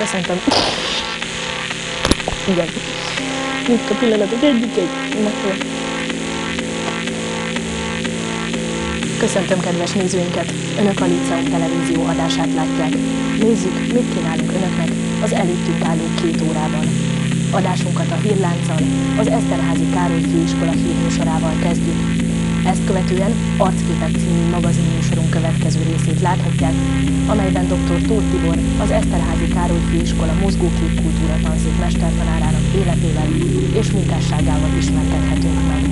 Köszöntöm. Igen. Itt a pillanatok egyik. Köszöntöm kedves nézőinket! Önök a Líceum televízió adását látják. Nézzük, mit kínálunk önöknek az előttünk álló 2 órában. Adásunkat a Hírlánccal, az Eszterházy Károly Főiskola hírműsorával kezdjük. Ezt követően Arcképek című magazinműsorunk következő részét láthatják, amelyben dr. Tóth Tibor, az Eszterházy Károly Főiskola mozgóképkultúra tanszék mestertanárának életével és munkásságával ismerkedhetünk meg.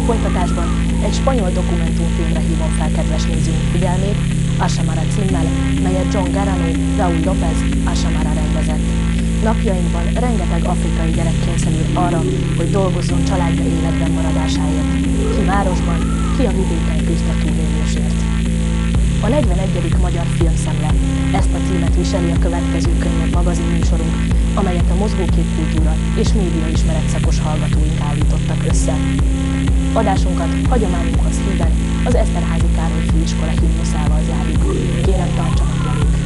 Folytatásban egy spanyol dokumentumfilmre hívom fel kedves nézőink figyelmét, Asamara címmel, melyet John Garano, Raúl López Asamara rendezett. Napjainkban rengeteg afrikai gyerek kényszerül arra, hogy dolgozzon családja életben maradásáért. Ki városban, ki a vidéken küzd a túlélésért. A 41. Magyar Filmszemle. Ezt a címet viseli a következő könnyebb magazinműsorunk, amelyet a mozgóképkultúra és médiaismeret szakos hallgatóink állítottak össze. Adásunkat hagyományunkhoz híven az Eszterházy Károly Főiskola himnuszával zárjuk. Kérem, tartsanak velünk!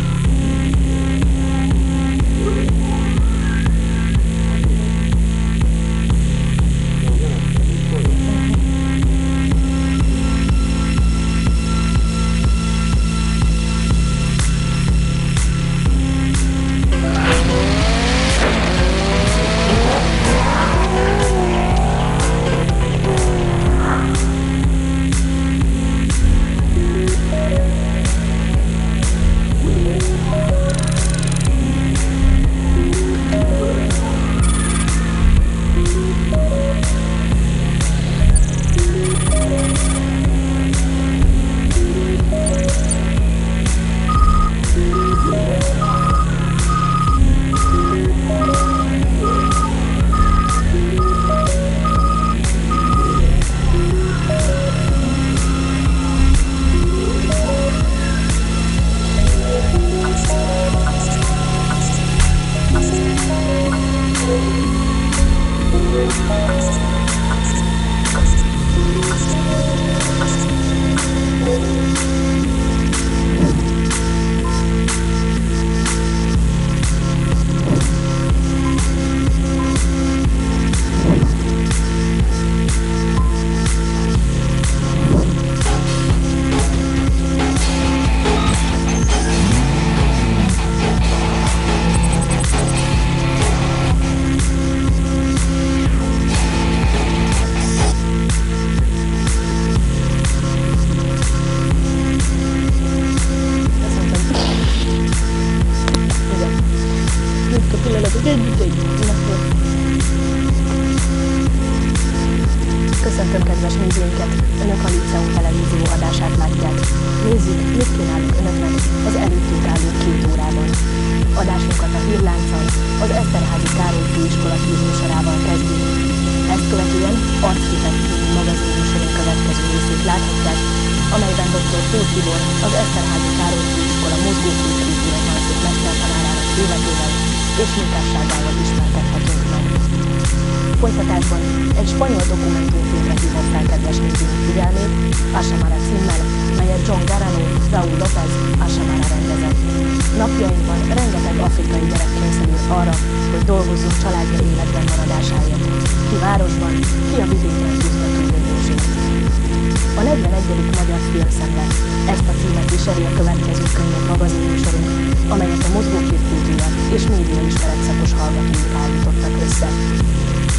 Köszöntöm kedves nézőinket! Önök a Líceum televízió adását látják. Nézzük, mit kínálunk önöknek az előttünk álló 2 órában. Adásunkat a Hírlánccal, az Eszterházy Károly Főiskola hírműsorával kezdjük. Ezt követően Arcképek című magazinműsorunk következő részét láthatják, amelyben dr. Tóth Tibor, az Eszterházy Károly Főiskola mozgóképkultúra tanszék mestertanárának életével és munkásságával ismerkedhetünk meg. Folytatásban egy spanyol dokumentumfilmre hívom fel kedves nézőink figyelmét, Asamara címmel, melyet John Garano, Raúl López Asamara rendezett. Napjainkban rengeteg afrikai gyerek kényszerül arra, hogy dolgozzon családja életben maradásáért. Ki városban, ki a vidéken küzd a túlélésért. A 41. Magyar Filmszemle. Ezt a címet viseli a következő könnyebb magazinműsorunk, amelyet a mozgóképkultúra és médiaismeret szakos hallgatóink állítottak össze.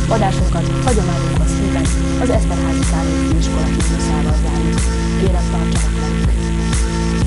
Adásunkat hagyományunkhoz híven az Eszterházy Károly Főiskola himnuszával zárjuk. Kérem, tartsanak velünk!